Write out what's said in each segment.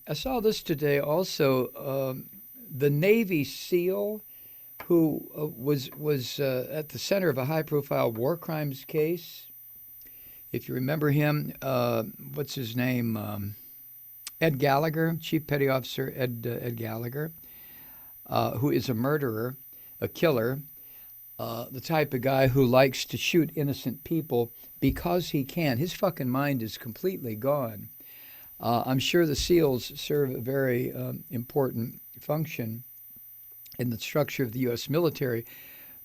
I saw this today also. The Navy SEAL who was at the center of a high-profile war crimes case. If you remember him, what's his name? Ed Gallagher, Chief Petty Officer Ed Gallagher, who is a murderer, a killer, the type of guy who likes to shoot innocent people because he can. His fucking mind is completely gone. I'm sure the SEALs serve a very important function in the structure of the U.S. military.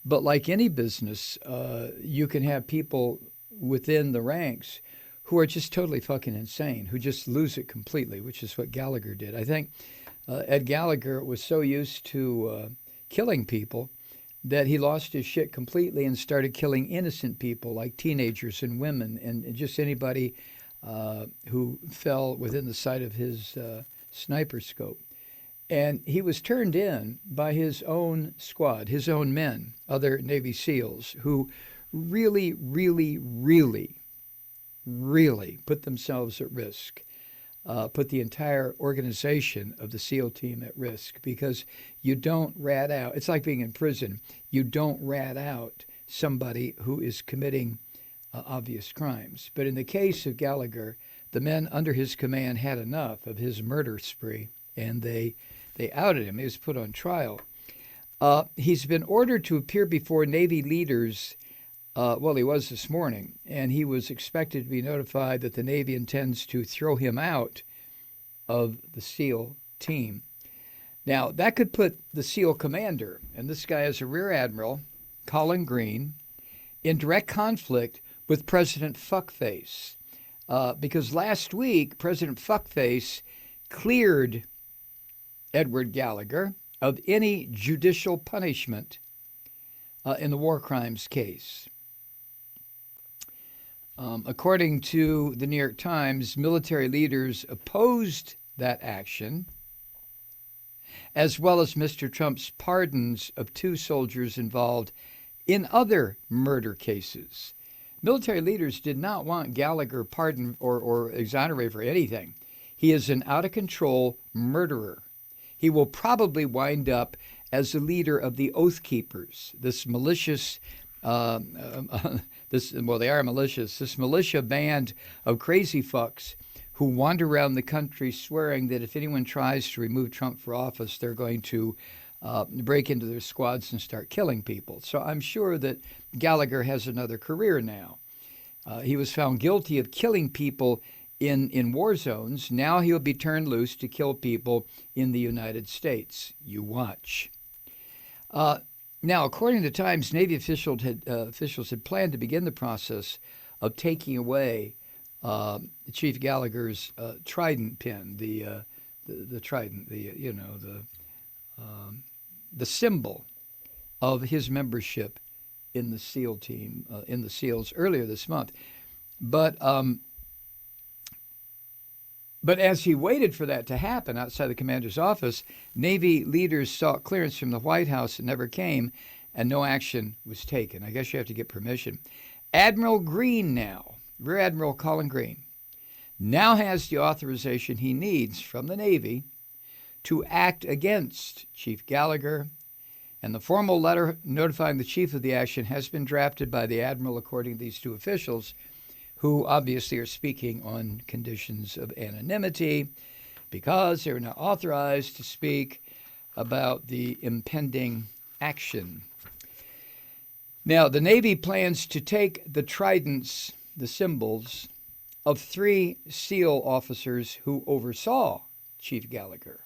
But like any business, you can have people within the ranks who are just totally fucking insane, who just lose it completely, which is what Gallagher did. I think Ed Gallagher was so used to killing people that he lost his shit completely and started killing innocent people like teenagers and women and just anybody who fell within the sight of his sniper scope. And he was turned in by his own squad, his own men, other Navy SEALs, who really, really, really, really put themselves at risk, put the entire organization of the SEAL team at risk, because you don't rat out, it's like being in prison, you don't rat out somebody who is committing obvious crimes. But in the case of Gallagher, the men under his command had enough of his murder spree, and they outed him. He was put on trial. He's been ordered to appear before Navy leaders. Well, he was this morning, and he was expected to be notified that the Navy intends to throw him out of the SEAL team. Now, that could put the SEAL commander, and this guy is a Rear Admiral, Colin Green, in direct conflict with President Fuckface. Because last week, President Fuckface cleared Edward Gallagher of any judicial punishment in the war crimes case. According to the New York Times, military leaders opposed that action, as well as Mr. Trump's pardons of 2 soldiers involved in other murder cases. Military leaders did not want Gallagher pardoned or exonerated for anything. He is an out-of-control murderer. He will probably wind up as the leader of the Oath Keepers, this malicious, they are malicious, this militia band of crazy fucks who wander around the country swearing that if anyone tries to remove Trump for office, they're going to break into their squads and start killing people. So I'm sure that Gallagher has another career now. He was found guilty of killing people in war zones. Now he'll be turned loose to kill people in the United States. You watch. Now, according to Times, Navy officials had planned to begin the process of taking away Chief Gallagher's trident pin, the trident, the symbol of his membership in the SEAL team, in the SEALs earlier this month. But as he waited for that to happen outside the commander's office, Navy leaders sought clearance from the White House. It never came, and no action was taken. I guess you have to get permission. Admiral Green now, Rear Admiral Colin Green, now has the authorization he needs from the Navy to act against Chief Gallagher, and the formal letter notifying the chief of the action has been drafted by the Admiral, according to these 2 officials, who obviously are speaking on conditions of anonymity because they're not authorized to speak about the impending action. Now, the Navy plans to take the tridents, the symbols, of 3 SEAL officers who oversaw Chief Gallagher: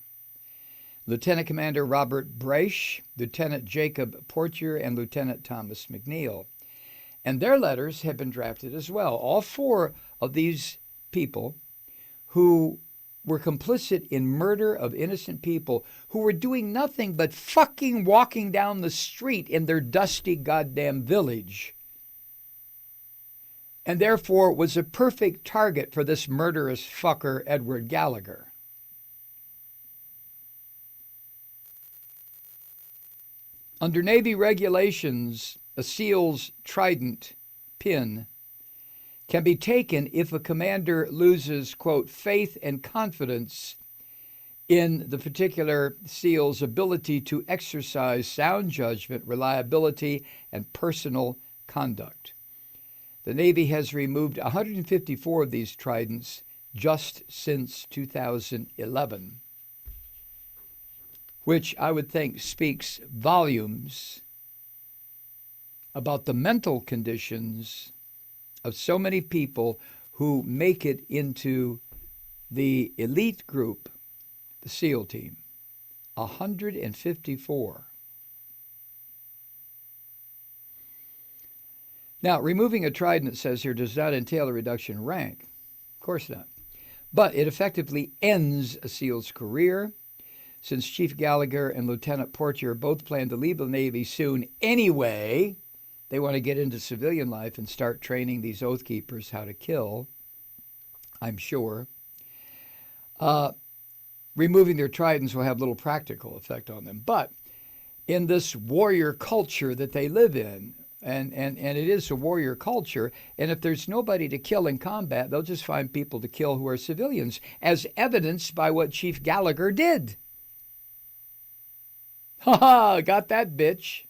Lieutenant Commander Robert Braish, Lieutenant Jacob Portier, and Lieutenant Thomas McNeil. And their letters have been drafted as well. All 4 of these people who were complicit in murder of innocent people, who were doing nothing but fucking walking down the street in their dusty goddamn village, and therefore was a perfect target for this murderous fucker, Edward Gallagher. Under Navy regulations, a SEAL's trident pin can be taken if a commander loses, quote, faith and confidence in the particular SEAL's ability to exercise sound judgment, reliability, and personal conduct. The Navy has removed 154 of these Tridents just since 2011, which I would think speaks volumes about the mental conditions of so many people who make it into the elite group, the SEAL team. 154. Now, removing a Trident, it says here, does not entail a reduction in rank. Of course not. But it effectively ends a SEAL's career, since Chief Gallagher and Lieutenant Portier both plan to leave the Navy soon anyway. They want to get into civilian life and start training these Oath Keepers how to kill, I'm sure. Removing their Tridents will have little practical effect on them. But in this warrior culture that they live in, and it is a warrior culture, and if there's nobody to kill in combat, they'll just find people to kill who are civilians, as evidenced by what Chief Gallagher did. Ha ha, got that bitch.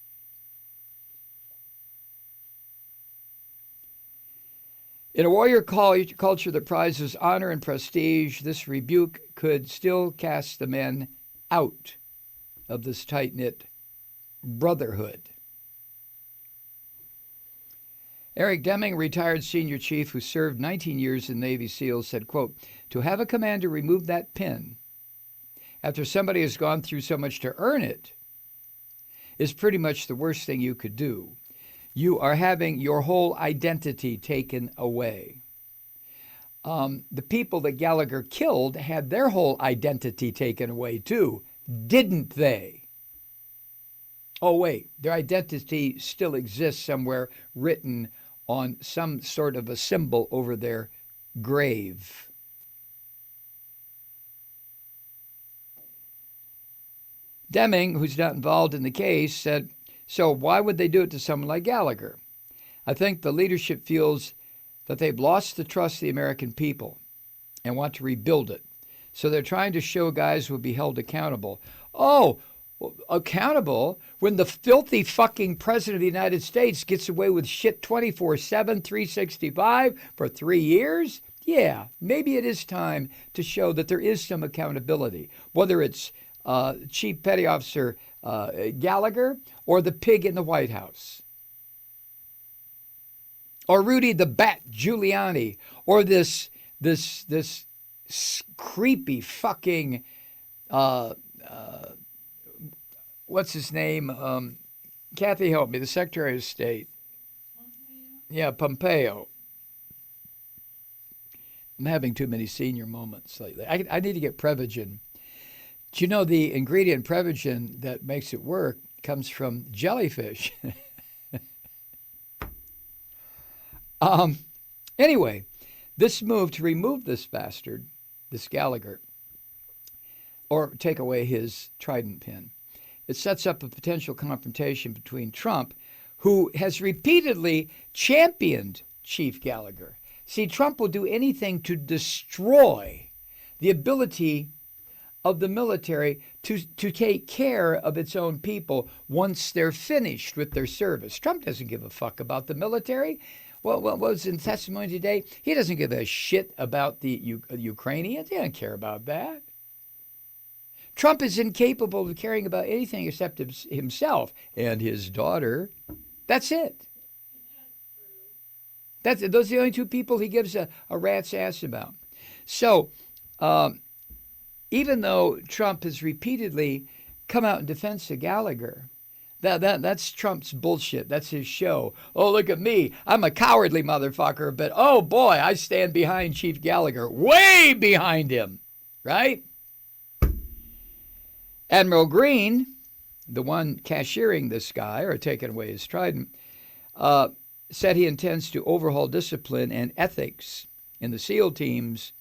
In a warrior culture that prizes honor and prestige, this rebuke could still cast the men out of this tight-knit brotherhood. Eric Deming, retired senior chief who served 19 years in Navy SEALs, said, quote, to have a commander remove that pin after somebody has gone through so much to earn it is pretty much the worst thing you could do. You are having your whole identity taken away. The people that Gallagher killed had their whole identity taken away too, didn't they? Oh, wait, their identity still exists somewhere written on some sort of a symbol over their grave. Deming, who's not involved in the case, said, so why would they do it to someone like Gallagher? I think the leadership feels that they've lost the trust of the American people and want to rebuild it. So they're trying to show guys will be held accountable. Oh, accountable when the filthy fucking president of the United States gets away with shit 24/7, 365 for 3 years? Yeah, maybe it is time to show that there is some accountability, whether it's Chief Petty Officer Gallagher or the pig in the White House, or Rudy the Bat Giuliani, or this creepy fucking what's his name? Kathy, help me. The Secretary of State. Pompeo. Yeah, Pompeo. I'm having too many senior moments lately. I need to get Prevagen. Do you know the ingredient Prevagen that makes it work comes from jellyfish? Anyway, this move to remove this bastard, this Gallagher, or take away his Trident pin, it sets up a potential confrontation between Trump, who has repeatedly championed Chief Gallagher. See, Trump will do anything to destroy the ability of the military to take care of its own people once they're finished with their service. Trump doesn't give a fuck about the military. Well, what was in testimony today? He doesn't give a shit about the Ukrainians. He doesn't care about that. Trump is incapable of caring about anything except himself and his daughter. That's it. Those are the only two people he gives a rat's ass about. So, even though Trump has repeatedly come out in defense of Gallagher, that's Trump's bullshit. That's his show. Oh, look at me. I'm a cowardly motherfucker, but oh boy, I stand behind Chief Gallagher. Way behind him, right? Admiral Green, the one cashiering this guy or taking away his Trident, said he intends to overhaul discipline and ethics in the SEAL teams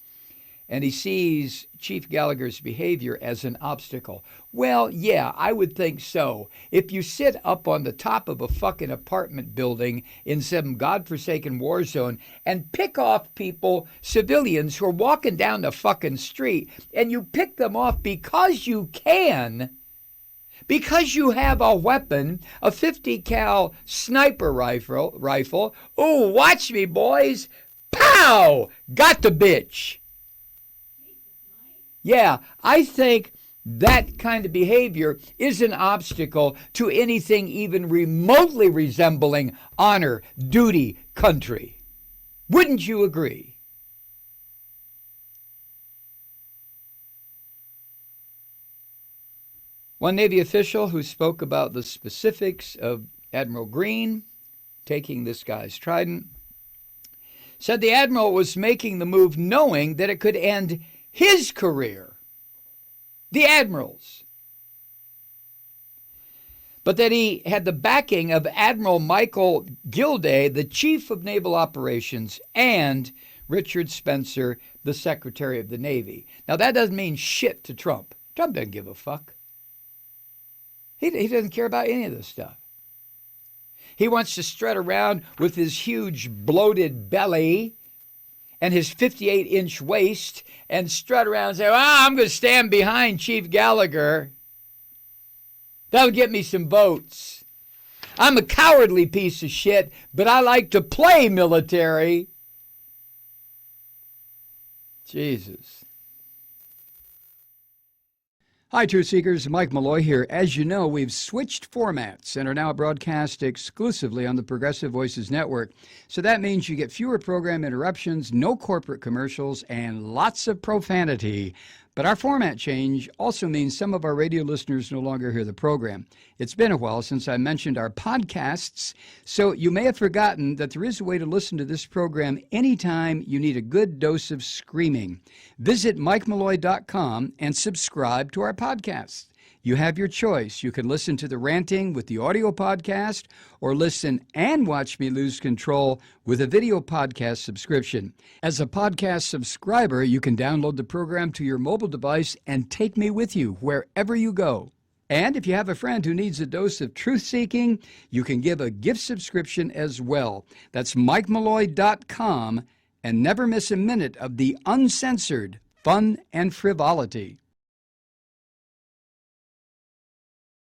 and he sees Chief Gallagher's behavior as an obstacle. Well, yeah, I would think so. If you sit up on the top of a fucking apartment building in some godforsaken war zone and pick off people, civilians who are walking down the fucking street, and you pick them off because you can, because you have a weapon, a 50 cal sniper rifle. Oh, watch me, boys. Pow! Got the bitch. Yeah, I think that kind of behavior is an obstacle to anything even remotely resembling honor, duty, country. Wouldn't you agree? One Navy official who spoke about the specifics of Admiral Green taking this guy's trident said the admiral was making the move knowing that it could end his career, the admiral's, but that he had the backing of Admiral Michael Gilday, the chief of naval operations, and Richard Spencer, the Secretary of the Navy. Now, that doesn't mean shit to Trump. Trump doesn't give a fuck. He doesn't care about any of this stuff. He wants to strut around with his huge bloated belly and his 58-inch waist and strut around and say, well, I'm going to stand behind Chief Gallagher. That'll get me some votes. I'm a cowardly piece of shit, but I like to play military. Jesus. Hi, Truth Seekers. Mike Malloy here. As you know, we've switched formats and are now broadcast exclusively on the Progressive Voices Network. So that means you get fewer program interruptions, no corporate commercials, and lots of profanity. But our format change also means some of our radio listeners no longer hear the program. It's been a while since I mentioned our podcasts, so you may have forgotten that there is a way to listen to this program anytime you need a good dose of screaming. Visit MikeMalloy.com and subscribe to our podcasts. You have your choice. You can listen to the ranting with the audio podcast or listen and watch me lose control with a video podcast subscription. As a podcast subscriber, you can download the program to your mobile device and take me with you wherever you go. And if you have a friend who needs a dose of truth-seeking, you can give a gift subscription as well. That's MikeMalloy.com, and never miss a minute of the uncensored fun and frivolity.